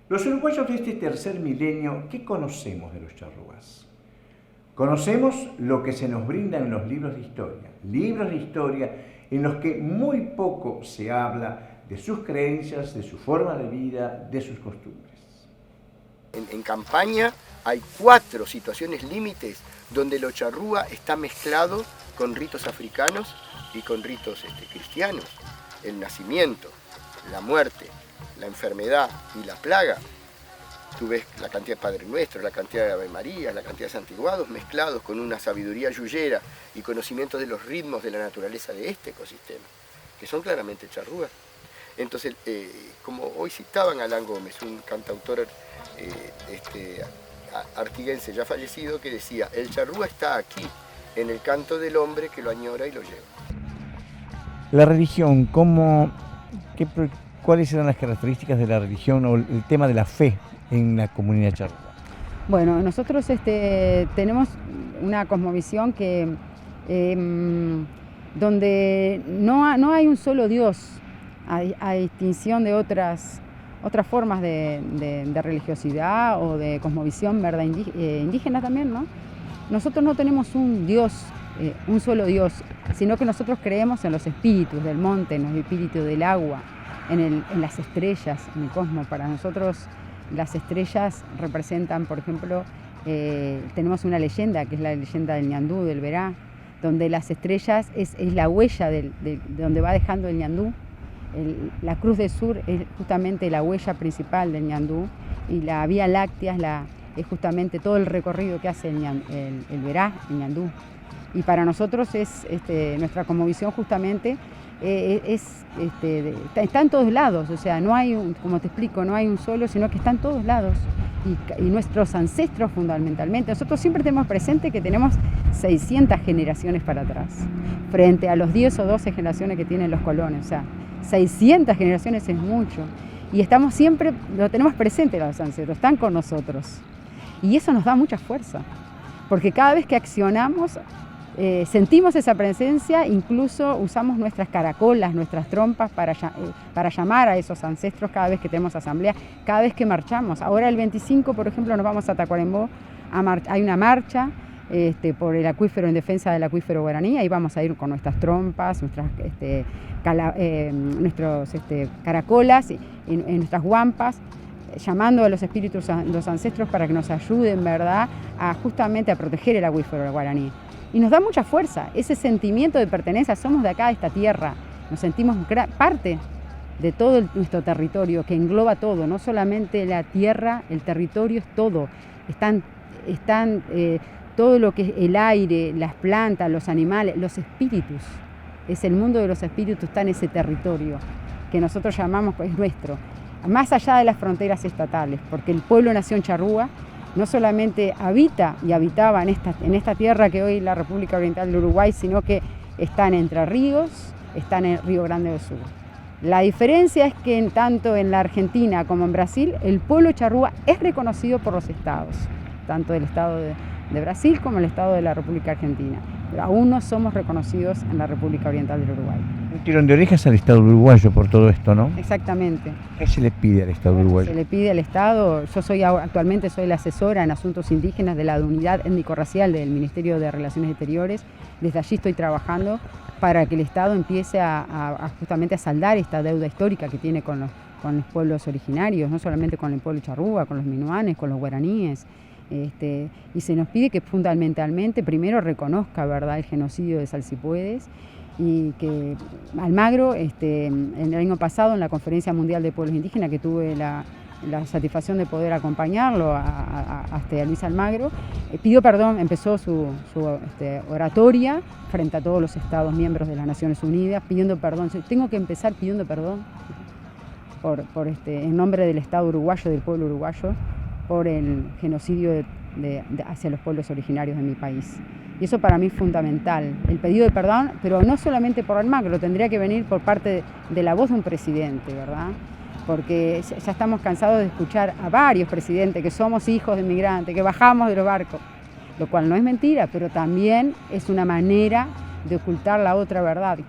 Los uruguayos de este tercer milenio, ¿qué conocemos de los charrúas? Conocemos lo que se nos brinda en los libros de historia en los que muy poco se habla de sus creencias, de su forma de vida, de sus costumbres. En campaña hay 4 situaciones límites donde lo charrúa está mezclado con ritos africanos y con ritos cristianos. El nacimiento, la muerte, la enfermedad y la plaga. Tú ves la cantidad de Padre Nuestro, la cantidad de Ave María, la cantidad de santiguados mezclados con una sabiduría yuyera y conocimiento de los ritmos de la naturaleza de este ecosistema, que son claramente charrúas. Entonces, como hoy citaban a Alan Gómez, un cantautor artiguense ya fallecido, que decía: el charrúa está aquí, en el canto del hombre que lo añora y lo lleva. La religión, ¿cuáles eran las características de la religión o el tema de la fe en la comunidad charrúa? Bueno, nosotros tenemos una cosmovisión que donde no hay un solo Dios, a distinción de otras formas de religiosidad o de cosmovisión, ¿verdad? Indígena también, ¿no? Nosotros no tenemos un Dios, un solo Dios, sino que nosotros creemos en los espíritus del monte, en los espíritus del agua, en las estrellas, en el cosmos. Para nosotros las estrellas representan, por ejemplo, tenemos una leyenda, que es la leyenda del ñandú, del verá, donde las estrellas es la huella de donde va dejando el ñandú. La Cruz del Sur es justamente la huella principal del ñandú, y la Vía Láctea es justamente todo el recorrido que hace el verá, el ñandú. Y para nosotros es nuestra cosmovisión justamente está en todos lados, o sea, no hay como te explico, no hay un solo, sino que está en todos lados. Y nuestros ancestros fundamentalmente, nosotros siempre tenemos presente que tenemos 600 generaciones para atrás, frente a los 10 o 12 generaciones que tienen los colones, o sea, 600 generaciones es mucho. Y estamos siempre, lo tenemos presente los ancestros, están con nosotros. Y eso nos da mucha fuerza, porque cada vez que accionamos, sentimos esa presencia, incluso usamos nuestras caracolas, nuestras trompas para llamar a esos ancestros cada vez que tenemos asamblea, cada vez que marchamos. Ahora el 25, por ejemplo, nos vamos a Tacuarembó, hay una marcha por el acuífero, en defensa del acuífero guaraní. Ahí vamos a ir con nuestras trompas, nuestros caracolas, en nuestras guampas, llamando a los espíritus, los ancestros, para que nos ayuden, ¿verdad?, justamente a proteger el acuífero guaraní. Y nos da mucha fuerza, ese sentimiento de pertenencia, somos de acá, de esta tierra, nos sentimos parte de todo nuestro territorio, que engloba todo, no solamente la tierra, el territorio es todo, están todo lo que es el aire, las plantas, los animales, los espíritus, es el mundo de los espíritus, está en ese territorio, que nosotros llamamos, es nuestro, más allá de las fronteras estatales, porque el pueblo nación charrúa no solamente habita y habitaba en esta tierra que hoy es la República Oriental del Uruguay, sino que está en Entre Ríos, está en el Río Grande do Sul. La diferencia es que tanto en la Argentina como en Brasil, el pueblo charrúa es reconocido por los estados, tanto del estado de Brasil como el estado de la República Argentina. Pero aún no somos reconocidos en la República Oriental del Uruguay. Un tirón de orejas al Estado uruguayo por todo esto, ¿no? Exactamente. ¿Qué se le pide al Estado uruguayo? Se le pide al Estado, actualmente soy la asesora en asuntos indígenas de la Unidad Étnico-Racial del Ministerio de Relaciones Exteriores. Desde allí estoy trabajando para que el Estado empiece justamente a saldar esta deuda histórica que tiene con los pueblos originarios, no solamente con el pueblo charrúa, con los minuanes, con los guaraníes. Y se nos pide que fundamentalmente primero reconozca, ¿verdad?, el genocidio de Salsipuedes, y que Almagro, en el año pasado en la Conferencia Mundial de Pueblos Indígenas, que tuve la satisfacción de poder acompañarlo a Luis Almagro, pidió perdón, empezó su oratoria frente a todos los estados miembros de las Naciones Unidas, pidiendo perdón. Tengo que empezar pidiendo perdón en nombre del Estado uruguayo, del pueblo uruguayo, por el genocidio hacia los pueblos originarios de mi país. Y eso para mí es fundamental, el pedido de perdón, pero no solamente por Almagro, tendría que venir por parte de la voz de un presidente, ¿verdad? Porque ya estamos cansados de escuchar a varios presidentes que somos hijos de inmigrantes, que bajamos de los barcos, lo cual no es mentira, pero también es una manera de ocultar la otra verdad.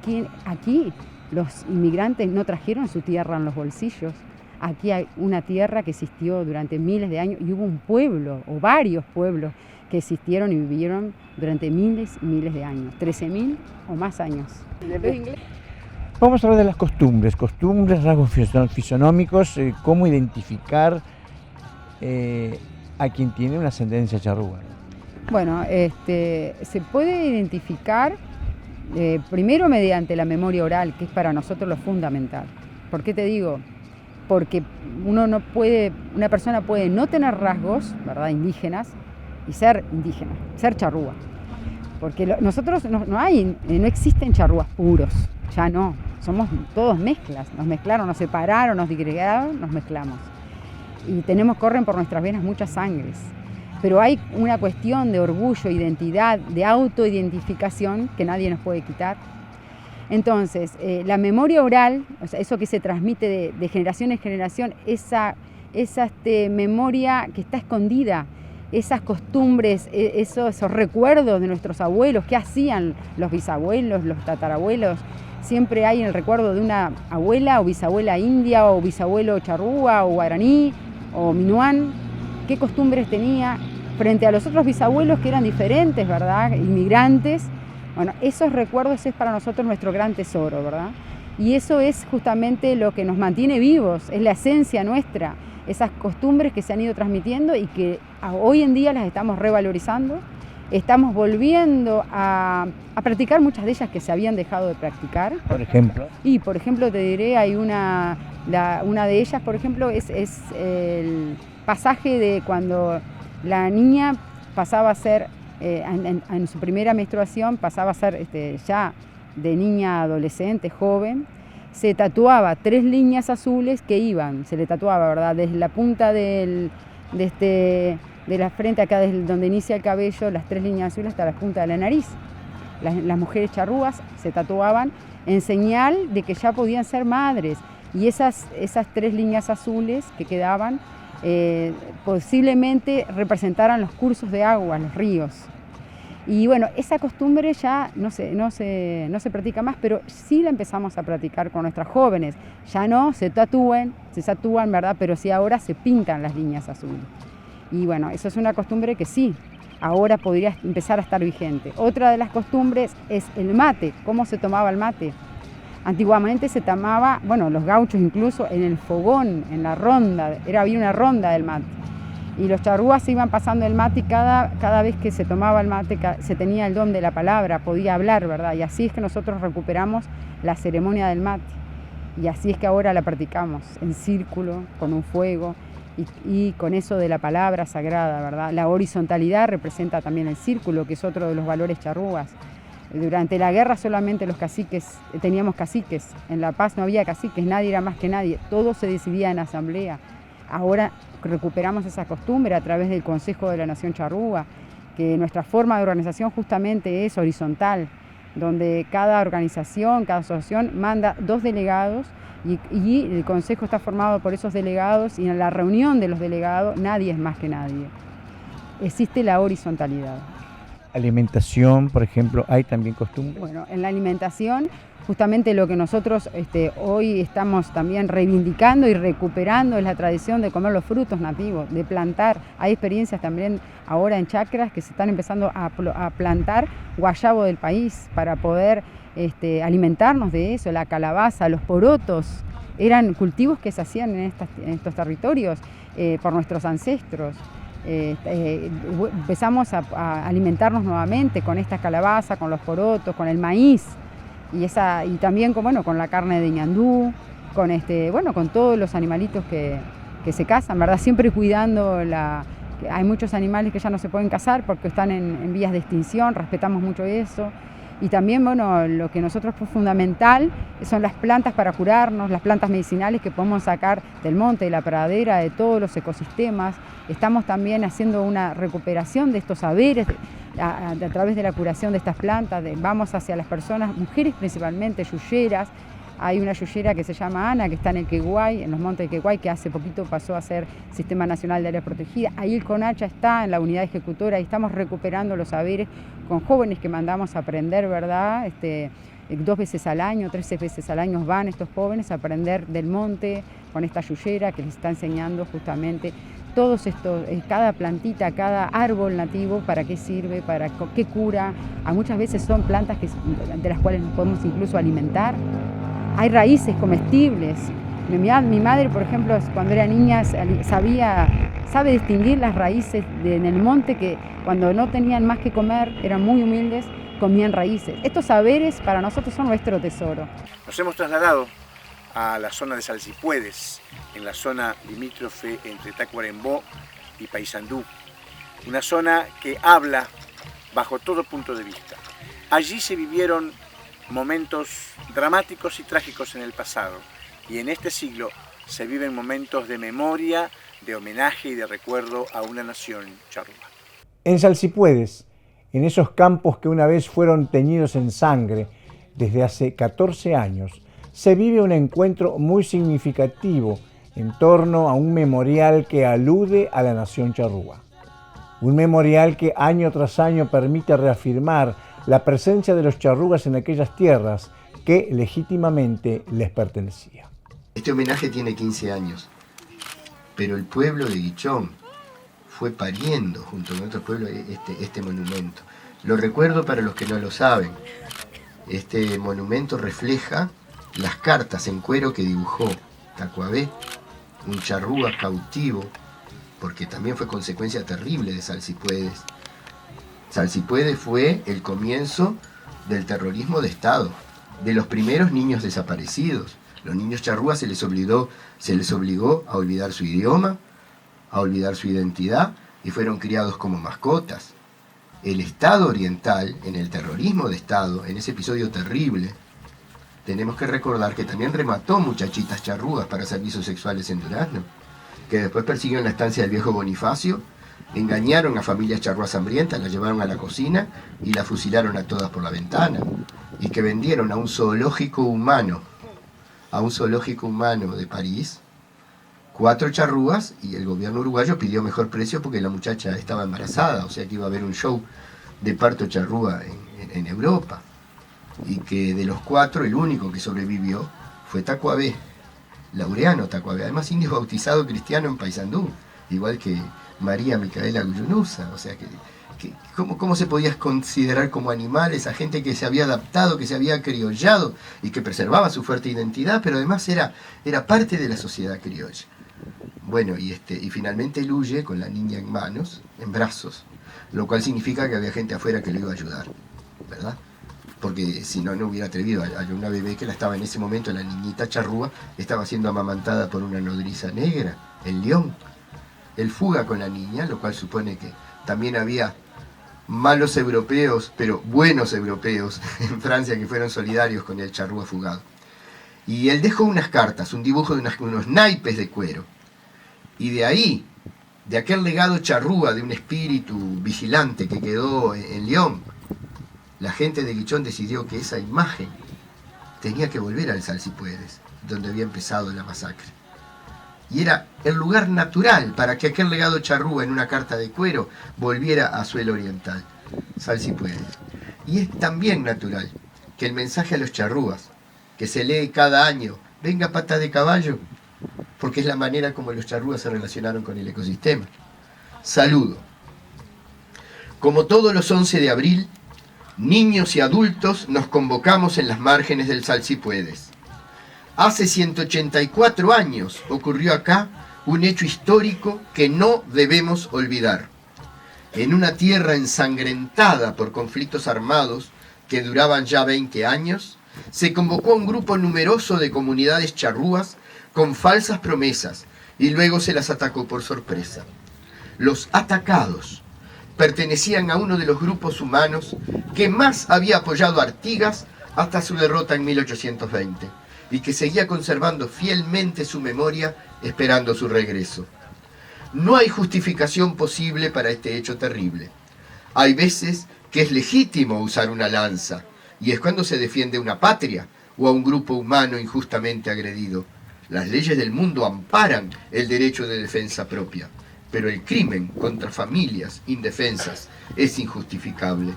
Aquí los inmigrantes no trajeron su tierra en los bolsillos. aquí hay una tierra que existió durante miles de años y hubo un pueblo o varios pueblos que existieron y vivieron durante miles y miles de años, 13.000 o más años. Vamos a hablar de las costumbres, rasgos fisonómicos, cómo identificar a quien tiene una ascendencia charrúa. Bueno, se puede identificar primero mediante la memoria oral, que es para nosotros lo fundamental. ¿Por qué te digo? Porque una persona puede no tener rasgos, ¿verdad?, indígenas y ser indígena, ser charrúa. Porque nosotros no existen charrúas puros, ya no, somos todos mezclas, nos mezclaron, nos separaron, nos digregaron, nos mezclamos. Y corren por nuestras venas muchas sangres. Pero hay una cuestión de orgullo, identidad, de autoidentificación que nadie nos puede quitar. Entonces, la memoria oral, o sea, eso que se transmite de generación en generación, esa memoria que está escondida, esas costumbres, esos recuerdos de nuestros abuelos, qué hacían los bisabuelos, los tatarabuelos. Siempre hay el recuerdo de una abuela o bisabuela india o bisabuelo charrúa o guaraní o minuán, qué costumbres tenía frente a los otros bisabuelos que eran diferentes, ¿verdad?, inmigrantes. Bueno, esos recuerdos es para nosotros nuestro gran tesoro, ¿verdad? Y eso es justamente lo que nos mantiene vivos, es la esencia nuestra, esas costumbres que se han ido transmitiendo y que hoy en día las estamos revalorizando, estamos volviendo a practicar muchas de ellas que se habían dejado de practicar. Por ejemplo. Y por ejemplo te diré, hay una de ellas, por ejemplo, es el pasaje de cuando la niña pasaba a ser, en su primera menstruación, pasaba a ser ya de niña adolescente, joven, se tatuaba 3 líneas azules que se le tatuaba, ¿verdad?, desde la punta de la frente, acá desde donde inicia el cabello, las 3 líneas azules hasta la punta de la nariz. Las mujeres charrúas se tatuaban en señal de que ya podían ser madres, y esas 3 líneas azules que quedaban posiblemente representaran los cursos de agua, los ríos. Y bueno, esa costumbre ya no se practica más, pero sí la empezamos a practicar con nuestras jóvenes. Ya no se tatúan, ¿verdad?, pero sí ahora se pintan las líneas azules. Y bueno, eso es una costumbre que sí, ahora podría empezar a estar vigente. Otra de las costumbres es el mate. ¿Cómo se tomaba el mate? Antiguamente se tomaba, bueno, los gauchos incluso, en el fogón, en la ronda, había una ronda del mate. Y los charrúas se iban pasando el mate y cada vez que se tomaba el mate se tenía el don de la palabra, podía hablar, ¿verdad? Y así es que nosotros recuperamos la ceremonia del mate. Y así es que ahora la practicamos, en círculo, con un fuego y con eso de la palabra sagrada, ¿verdad? La horizontalidad representa también el círculo, que es otro de los valores charrúas. Durante la guerra solamente teníamos caciques, en la paz no había caciques, nadie era más que nadie, todo se decidía en asamblea. Ahora recuperamos esa costumbre a través del Consejo de la Nación Charrúa, que nuestra forma de organización justamente es horizontal, donde cada organización, cada asociación manda 2 delegados y el Consejo está formado por esos delegados, y en la reunión de los delegados nadie es más que nadie. Existe la horizontalidad. Alimentación, por ejemplo, ¿hay también costumbres? Bueno, en la alimentación, justamente lo que nosotros hoy estamos también reivindicando y recuperando es la tradición de comer los frutos nativos, de plantar. Hay experiencias también ahora en chacras que se están empezando a plantar guayabo del país para poder alimentarnos de eso, la calabaza, los porotos. Eran cultivos que se hacían en estos territorios por nuestros ancestros. Empezamos a alimentarnos nuevamente con esta calabaza, con los porotos, con el maíz y también con la carne de ñandú, con todos los animalitos que se cazan, ¿verdad? Siempre cuidando hay muchos animales que ya no se pueden cazar porque están en vías de extinción, respetamos mucho eso. Y también, lo que nosotros es fundamental son las plantas para curarnos, las plantas medicinales que podemos sacar del monte, de la pradera, de todos los ecosistemas. Estamos también haciendo una recuperación de estos saberes a través de la curación de estas plantas. Vamos hacia las personas, mujeres principalmente, yuyeras. Hay una yuyera que se llama Ana, que está en el Queguay, en los montes de Queguay, que hace poquito pasó a ser Sistema Nacional de Área Protegida. Ahí el CONACHA está en la unidad ejecutora y estamos recuperando los saberes con jóvenes que mandamos a aprender, ¿verdad? 2 veces al año, 13 veces al año van estos jóvenes a aprender del monte, con esta yuyera que les está enseñando justamente todos estos, cada plantita, cada árbol nativo, para qué sirve, para qué cura. Muchas veces son plantas de las cuales nos podemos incluso alimentar. Hay raíces comestibles. Mi madre, por ejemplo, cuando era niña sabe distinguir las raíces en el monte, que cuando no tenían más que comer, eran muy humildes, comían raíces. Estos saberes para nosotros son nuestro tesoro. Nos hemos trasladado a la zona de Salsipuedes, en la zona limítrofe entre Tacuarembó y Paysandú. Una zona que habla bajo todo punto de vista. Allí se vivieron momentos dramáticos y trágicos en el pasado, y en este siglo se viven momentos de memoria, de homenaje y de recuerdo a una nación charrúa. En Salsipuedes, en esos campos que una vez fueron teñidos en sangre, desde hace 14 años, se vive un encuentro muy significativo en torno a un memorial que alude a la nación charrúa. Un memorial que año tras año permite reafirmar la presencia de los charrúas en aquellas tierras que legítimamente les pertenecía. Este homenaje tiene 15 años, pero el pueblo de Guichón fue pariendo junto con otros pueblos este monumento. Lo recuerdo para los que no lo saben. Este monumento refleja las cartas en cuero que dibujó Tacuabé, un charrúa cautivo, porque también fue consecuencia terrible de Salsipuedes. Salsipuedes fue el comienzo del terrorismo de Estado, de los primeros niños desaparecidos. Los niños charrúas se les obligó a olvidar su idioma, a olvidar su identidad, y fueron criados como mascotas. El Estado oriental, en el terrorismo de Estado, en ese episodio terrible, tenemos que recordar que también remató muchachitas charrúas para servicios sexuales en Durazno, que después persiguieron la estancia del viejo Bonifacio, engañaron a familias charrúas hambrientas, las llevaron a la cocina y las fusilaron a todas por la ventana, y que vendieron a un zoológico humano de París, 4 charrúas, y el gobierno uruguayo pidió mejor precio porque la muchacha estaba embarazada, o sea que iba a haber un show de parto charrúa en Europa. Y que de los 4 el único que sobrevivió fue Tacuabé, Laureano Tacuabé, además indio bautizado cristiano en Paysandú, igual que María Micaela Guyunusa. O sea que ¿cómo se podía considerar como animales a gente que se había adaptado, que se había criollado y que preservaba su fuerte identidad, pero además era parte de la sociedad criolla? Bueno, y finalmente él huye con la niña en brazos, lo cual significa que había gente afuera que le iba a ayudar, ¿verdad? Porque si no, no hubiera atrevido. Hay una bebé que en ese momento, la niñita charrúa, estaba siendo amamantada por una nodriza negra, el León. Él fuga con la niña, lo cual supone que también había malos europeos, pero buenos europeos en Francia que fueron solidarios con el charrúa fugado. Y él dejó unas cartas, un dibujo de unos naipes de cuero. Y de ahí, de aquel legado charrúa, de un espíritu vigilante que quedó en León, la gente de Guichón decidió que esa imagen tenía que volver al Salsipuedes, donde había empezado la masacre. Y era el lugar natural para que aquel legado charrúa en una carta de cuero volviera a suelo oriental, Salsipuedes. Y es también natural que el mensaje a los charrúas, que se lee cada año, venga pata de caballo, porque es la manera como los charrúas se relacionaron con el ecosistema. Saludo. Como todos los 11 de abril, niños y adultos nos convocamos en las márgenes del Salsipuedes. Hace 184 años ocurrió acá un hecho histórico que no debemos olvidar. En una tierra ensangrentada por conflictos armados que duraban ya 20 años, se convocó a un grupo numeroso de comunidades charrúas con falsas promesas y luego se las atacó por sorpresa. Los atacados pertenecían a uno de los grupos humanos que más había apoyado a Artigas hasta su derrota en 1820 y que seguía conservando fielmente su memoria esperando su regreso. No hay justificación posible para este hecho terrible. Hay veces que es legítimo usar una lanza, y es cuando se defiende una patria o a un grupo humano injustamente agredido. Las leyes del mundo amparan el derecho de defensa propia, pero el crimen contra familias indefensas es injustificable.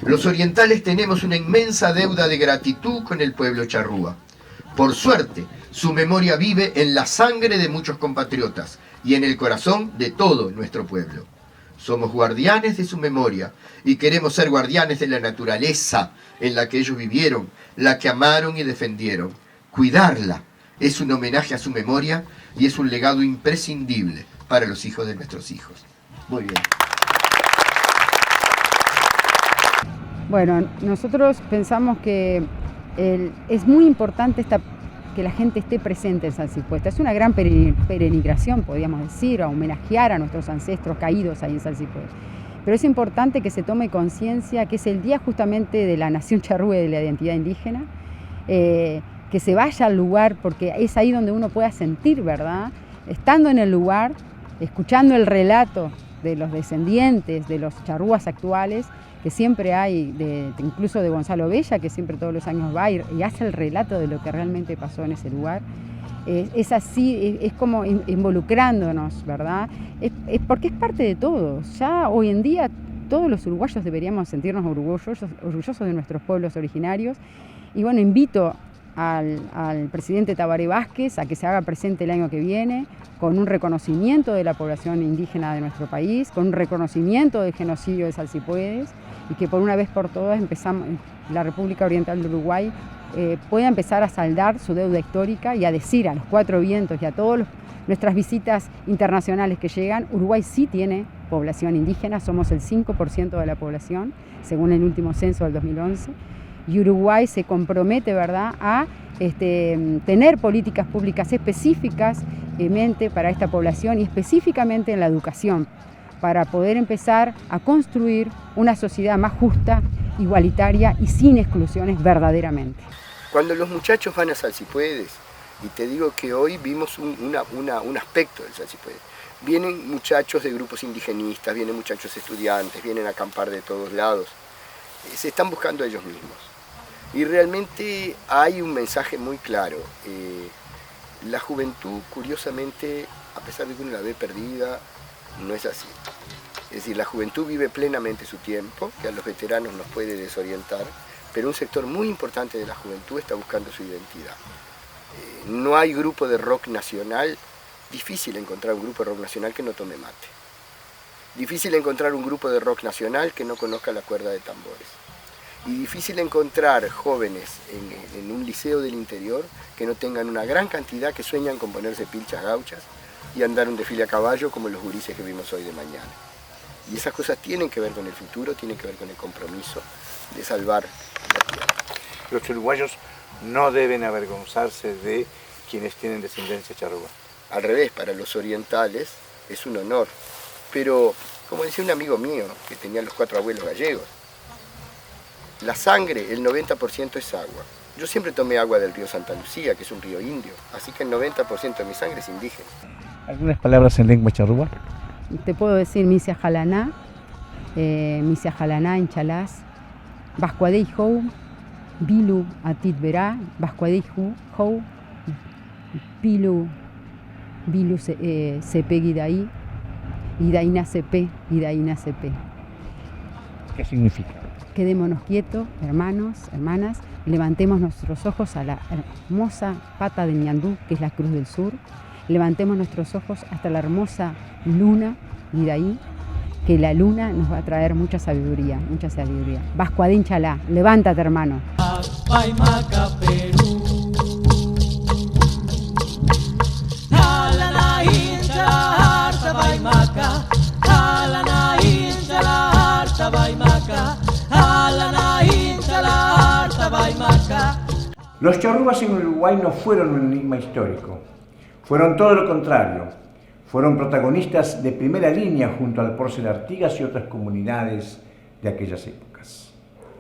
Los orientales tenemos una inmensa deuda de gratitud con el pueblo charrúa, Por suerte, su memoria vive en la sangre de muchos compatriotas y en el corazón de todo nuestro pueblo. Somos guardianes de su memoria y queremos ser guardianes de la naturaleza en la que ellos vivieron, la que amaron y defendieron. Cuidarla es un homenaje a su memoria y es un legado imprescindible para los hijos de nuestros hijos. Muy bien. Bueno, nosotros pensamos que es muy importante que la gente esté presente en San Cipuesta. Es una gran peregrinación, podríamos decir, a homenajear a nuestros ancestros caídos ahí en San Cipuesta. Pero es importante que se tome conciencia que es el día justamente de la nación charrúa y de la identidad indígena, que se vaya al lugar, porque es ahí donde uno pueda sentir, ¿verdad? Estando en el lugar, escuchando el relato de los descendientes de los charrúas actuales, que siempre hay, incluso de Gonzalo Bella, que siempre todos los años va y hace el relato de lo que realmente pasó en ese lugar. Es así, es como involucrándonos, ¿verdad? Porque es parte de todo. Ya hoy en día todos los uruguayos deberíamos sentirnos orgullosos de nuestros pueblos originarios. Y bueno, invito al presidente Tabaré Vázquez a que se haga presente el año que viene con un reconocimiento de la población indígena de nuestro país, con un reconocimiento del genocidio de Salsipuedes, y que por una vez por todas la República Oriental de Uruguay pueda empezar a saldar su deuda histórica y a decir a los cuatro vientos y a todas nuestras visitas internacionales que llegan: Uruguay sí tiene población indígena, somos el 5% de la población, según el último censo del 2011, y Uruguay se compromete, ¿verdad?, a tener políticas públicas específicas para esta población y específicamente en la educación, para poder empezar a construir una sociedad más justa, igualitaria y sin exclusiones verdaderamente. Cuando los muchachos van a Salsipuedes, y te digo que hoy vimos un aspecto del Salsipuedes, vienen muchachos de grupos indigenistas, vienen muchachos estudiantes, vienen a acampar de todos lados, se están buscando a ellos mismos. Y realmente hay un mensaje muy claro. La juventud, curiosamente, a pesar de que uno la ve perdida, no es así. Es decir, la juventud vive plenamente su tiempo, que a los veteranos nos puede desorientar, pero un sector muy importante de la juventud está buscando su identidad. No hay grupo de rock nacional, difícil encontrar un grupo de rock nacional que no tome mate. Difícil encontrar un grupo de rock nacional que no conozca la cuerda de tambores. Y difícil encontrar jóvenes en un liceo del interior que no tengan una gran cantidad que sueñan con ponerse pilchas gauchas y andar un desfile a caballo como los gurises que vimos hoy de mañana. Y esas cosas tienen que ver con el futuro, tienen que ver con el compromiso de salvar la tierra. Los uruguayos no deben avergonzarse de quienes tienen descendencia charrúa. Al revés, para los orientales es un honor. Pero, como decía un amigo mío que tenía los 4 abuelos gallegos, la sangre, el 90% es agua. Yo siempre tomé agua del río Santa Lucía, que es un río indio, así que el 90% de mi sangre es indígena. ¿Algunas palabras en lengua charrúa? Te puedo decir Misia Jalaná en chalás, Vascuadei Hou, Bilu Atit Verá, Vascuadei Hou, Bilu Sepe Guidaí, Idaina Sepe, Idaina Sepe. ¿Qué significa? Quedémonos quietos, hermanos, hermanas, levantemos nuestros ojos a la hermosa pata de Ñandú, que es la Cruz del Sur, levantemos nuestros ojos hasta la hermosa luna, y de ahí que la luna nos va a traer mucha sabiduría, mucha sabiduría. Vascuadín Chalá, levántate, hermano. Los charrúas en Uruguay no fueron un enigma histórico, fueron todo lo contrario. Fueron protagonistas de primera línea junto al Porcel Artigas y otras comunidades de aquellas épocas.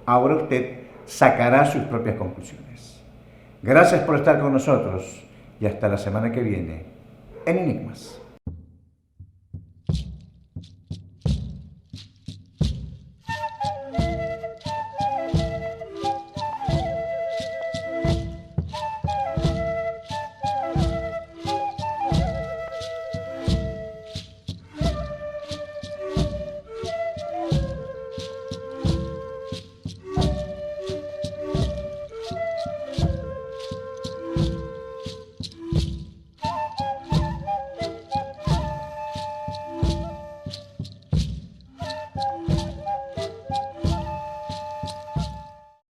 Ahora usted sacará sus propias conclusiones. Gracias por estar con nosotros y hasta la semana que viene en Enigmas.